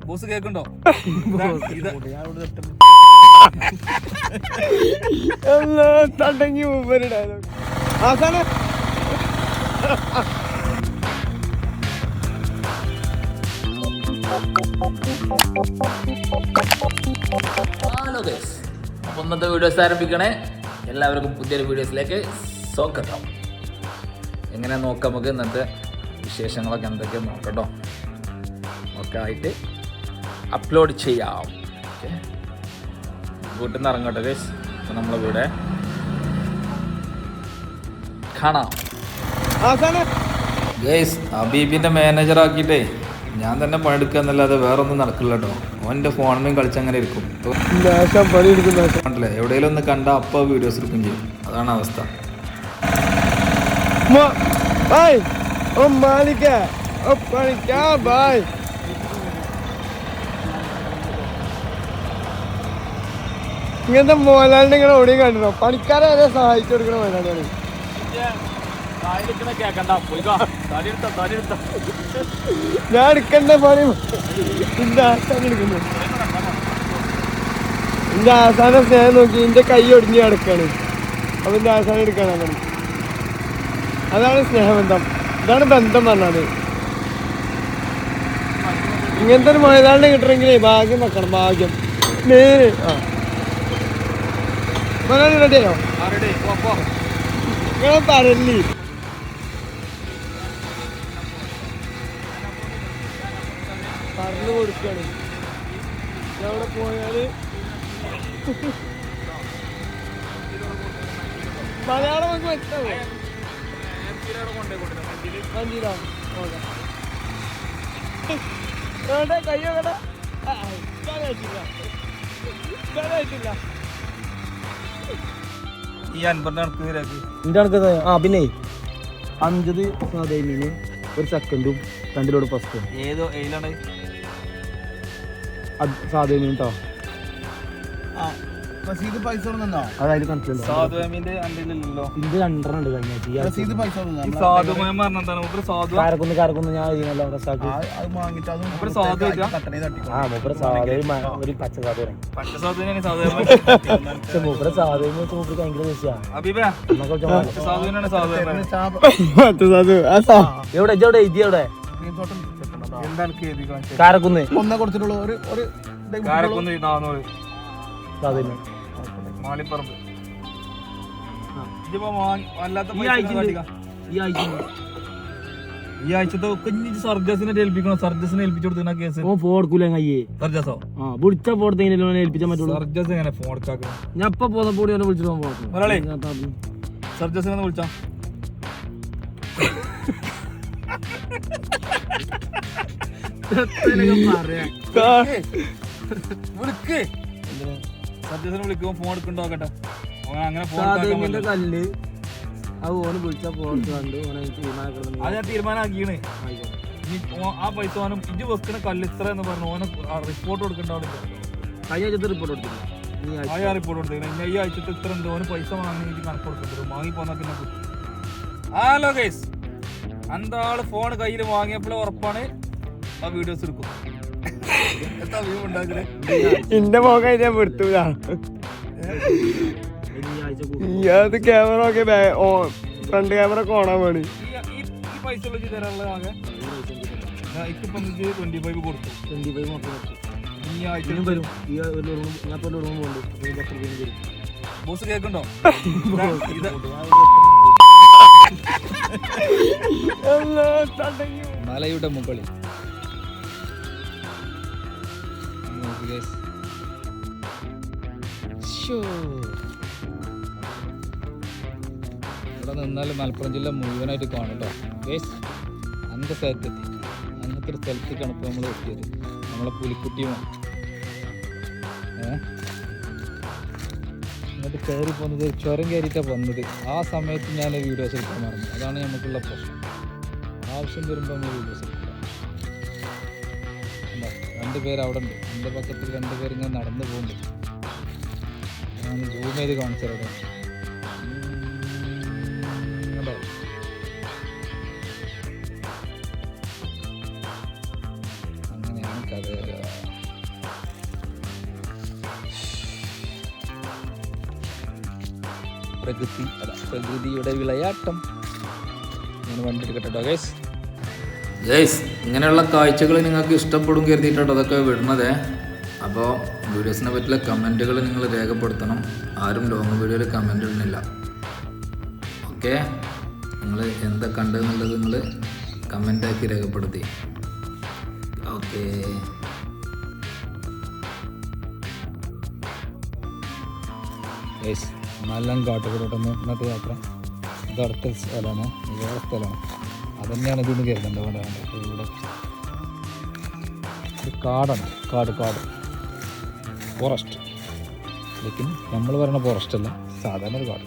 Boss കേൾക്കുണ്ടോ? തടങ്ങി dialogue ആസാന. Hello guys, അപ്പോൾ ഇന്നത്തെ videos ആരംഭിക്കണേ. എല്ലാവർക്കും പുതിയൊരു വീഡിയോസിലേക്ക് സ്വാഗതം. എങ്ങനെ നോക്കാം നമുക്ക് ഇന്നത്തെ വിശേഷങ്ങളൊക്കെ എന്തൊക്കെയാണ് നോക്കട്ടോ. ഒക്കെ ആയിട്ട് അപ്ലോഡ് ചെയ്യാം. ഓക്കെ, വീട്ടിൽ നിന്ന് ഇറങ്ങട്ടെ ഗൈസ്. അപ്പോൾ നമ്മളെ വീട് കാണാം ഗൈസ്. ഹബീബിൻ്റെ മാനേജറാക്കിയിട്ടേ ഞാൻ തന്നെ പണിയെടുക്കുക എന്നല്ലാതെ വേറെ ഒന്നും നടക്കില്ല കേട്ടോ. ഓൻ്റെ ഫോണിലും കളിച്ചങ്ങനെ ഇരിക്കും. കണ്ടില്ലേ, എവിടെയെങ്കിലും ഒന്ന് കണ്ടാൽ അപ്പോൾ വീഡിയോസ് എടുക്കും ചെയ്യും. അതാണ് അവസ്ഥ. ഇങ്ങനത്തെ മോഹൻലാലിനെ ഇങ്ങനെ ഓടി കണ്ടിട്ടോ. പണിക്കാരെ വരെ സഹായിച്ചു കൊടുക്കണ മോഹൻലാലാണ്. ഞാൻ എടുക്കണ്ട പണി എന്റെ ആസാനം എടുക്കുന്നു. എന്റെ ആസാനം സ്നേഹം നോക്കി എന്റെ കൈ ഒടിഞ്ഞ് കിടക്കാണ്. അപ്പൊ എന്റെ ആസാനം എടുക്കാനാണ്. അതാണ് സ്നേഹബന്ധം. ഇതാണ് ബന്ധം പറഞ്ഞത്. ഇങ്ങനത്തെ ഒരു മോഹൻലാലിനെ കിട്ടണമെങ്കിലേ ഭാഗ്യം വെക്കണം. ഭാഗ്യം റെഡിയോ നിങ്ങൾ പറയല്ലേ. പറഞ്ഞു കൊടുക്കാണ്. അവിടെ പോയാല് മലയാളം നമുക്ക് വ്യക്തമാവും. കയ്യോ കട ഈ 50 കണക്ക് എന്റെ കണക്ക്. ആ പിന്നെ 50 സാധനത്തിന് ഒരു സെക്കൻഡും 2 ലോഡ് ഫസ്റ്റും. ഏതോ എയിലാണ് സാധനം കേട്ടോ. പൈസ അതായത് കണക്കിലുണ്ടോ? സാധുവിന്റെ അണ്ടില്ലല്ലോ. ഇത് 2 ഉണ്ട് കഴിഞ്ഞ കാരക്കുന്ന് ഞാൻ എഴുതിയല്ലോ. റസാക്ക് ഒരു പച്ച സാധനം. മൂപ്പര സാധനം മൂപ്പര് ഭയങ്കര എവിടെ എവിടെ എഴുതി എവിടെ കാരക്കുന്ന് ഒന്നേ കൊടുത്തിട്ടുള്ളൂ. കാരക്കുന്ന് 400 സാധനം. മാളിപ്പറമ്പ് ഈ ആഴ്ചത്തെ സർജസിനെ ഏൽപ്പിക്കണം. സർജസിനെ ഏൽപ്പിച്ചു കൊടുക്കുന്ന കേസ് കൊടുക്കൂല കയ്യേ. സർജസോ വിളിച്ച പോടത്തെങ്കിലും ഏൽപ്പിച്ചാൽ പറ്റുള്ളൂ. സർജസ് എങ്ങനെ ഫോൺ എടുക്കാക്കണം? ഞാൻ ഇപ്പൊ പോന്നപ്പോൾ വിളിച്ചിട്ട് മലയാളി സർജസിനെ ഒന്ന് വിളിച്ചാ. സർജസിനെ വിളിക്കുമ്പോ ഫോൺ എടുക്കണ്ടോ നോക്കട്ടെ. അങ്ങനെ കല്ല് അത് ഓന് വിളിച്ചാ പോർത്ത് കണ്ട് അത് ഞാൻ തീരുമാനമാക്കിയാണ്. ആ പൈസ ഓനും ഇഞ്ച് വെക്കണ കല്ല് ഇത്ര എന്ന് പറഞ്ഞു ഓനെ റിപ്പോർട്ട് കൊടുക്കണ്ടോ. കഴിഞ്ഞ ആഴ്ചത്തെ റിപ്പോർട്ട് കൊടുത്തില്ല. റിപ്പോർട്ട് കൊടുത്തില്ല. ഈ ആഴ്ചത്തെ ഇത്ര ഉണ്ട് ഓന് പൈസ വാങ്ങി കണക്ക് കൊടുക്കണ്ടോ. വാങ്ങി പോന്നാ പിന്നെ കിട്ടും. ഹലോ ഗൈസ്, എന്താള് ഫോൺ കയ്യിൽ വാങ്ങിയപ്പോഴേ ഉറപ്പാണ് ആ വീഡിയോസ് എടുക്കും. എന്റെ മോക ഞാൻ പെടുത്തൂല. അത് ക്യാമറ ഒക്കെ ഫ്രണ്ട് ക്യാമറ ഒക്കെ ഓണാൻ വേണ്ടി ഈ പൈസ തരാനുള്ള ആകെ 25 കൊടുത്തു. ഈ ആഴ്ച ബോസ് കേൾക്കുണ്ടോ? മലയുടെ മുകളിൽ ഇവിടെ നിന്നാലും മലപ്പുറം ജില്ല മുഴുവനായിട്ട് കാണും കേട്ടോ ഗേസ്. അങ്ങനത്തെ സ്ഥലത്തെത്തി. അങ്ങനത്തെ ഒരു സ്ഥലത്തേക്കാണ് ഇപ്പോൾ നമ്മൾ എത്തിയത്. നമ്മളെ പുലിക്കുട്ടിയുമാണ് ഇങ്ങോട്ട് കയറി പോകുന്നത്. ചുരം കയറിയിട്ടാണ് വന്നത്. ആ സമയത്ത് ഞാൻ വീഡിയോസ് എടുക്കാൻ മറന്നു. അതാണ് നമുക്കുള്ള പ്രശ്നം. ആവശ്യം വരുമ്പോൾ നമ്മൾ വീഡിയോസ് എടുക്കുക. 2 പേര് അവിടെ ഉണ്ട്. എൻ്റെ പക്കത്തിൽ 2 പേര് ഇങ്ങനെ നടന്നു പോകുന്നുണ്ട്. ഞാൻ സൂം ചെയ്ത് കാണിച്ചത്. അങ്ങനെയാണ് കഥ. അതെ അതെ. പ്രകൃതിയുടെ വിളയാട്ടം. ഞാൻ വണ്ടി എടുക്കട്ടോ ഗൈസ്. ഗൈസ്, ഇങ്ങനെയുള്ള കാഴ്ചകൾ നിങ്ങൾക്ക് ഇഷ്ടപ്പെടും കരുതിയിട്ടോ അതൊക്കെ വിടുന്നത്. അപ്പോൾ വീഡിയോസിനെ പറ്റിയുള്ള കമൻറ്റുകൾ നിങ്ങൾ രേഖപ്പെടുത്തണം. ആരും ലോങ് വീഡിയോയിൽ കമൻ്റ് ഇടുന്നില്ല. ഓക്കെ, നിങ്ങൾ എന്താ കണ്ടതെന്നുള്ളത് നിങ്ങൾ കമൻ്റാക്കി രേഖപ്പെടുത്തി. ഓക്കെ, ഗൈസ്, നല്ല കാട്ടുകൂടൊന്ന് ഇന്നത്തെ യാത്ര. ഇത് അടുത്ത സ്ഥലമാണ്, വേറെ സ്ഥലമാണ്. അതുതന്നെയാണ് ഇതൊന്ന് കരുതേണ്ടത്. ഇവിടെ ഒരു കാടാണ്, കാട് ഫോറസ്റ്റ്. ലേക്കിൻ നമ്മൾ പറയുന്ന ഫോറസ്റ്റ് അല്ല, സാധാരണ ഒരു കാട്.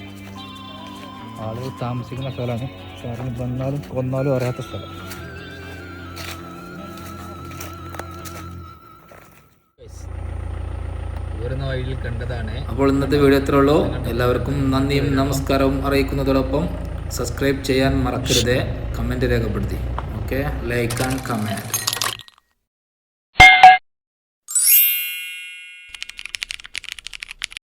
ആളുകൾ താമസിക്കുന്ന സ്ഥലമാണ്. കാരണം വന്നാലും കൊന്നാലും അറിയാത്ത സ്ഥലം. വരുന്ന വഴിയിൽ കണ്ടതാണ്. അപ്പോൾ ഇന്നത്തെ വീഡിയോ എത്ര ഉള്ളൂ. എല്ലാവർക്കും നന്ദിയും നമസ്കാരവും അറിയിക്കുന്നതോടൊപ്പം സബ്സ്ക്രൈബ് ചെയ്യാൻ മറക്കരുത്. കമൻറ്റ് രേഖപ്പെടുത്തി. Okay, like and comment.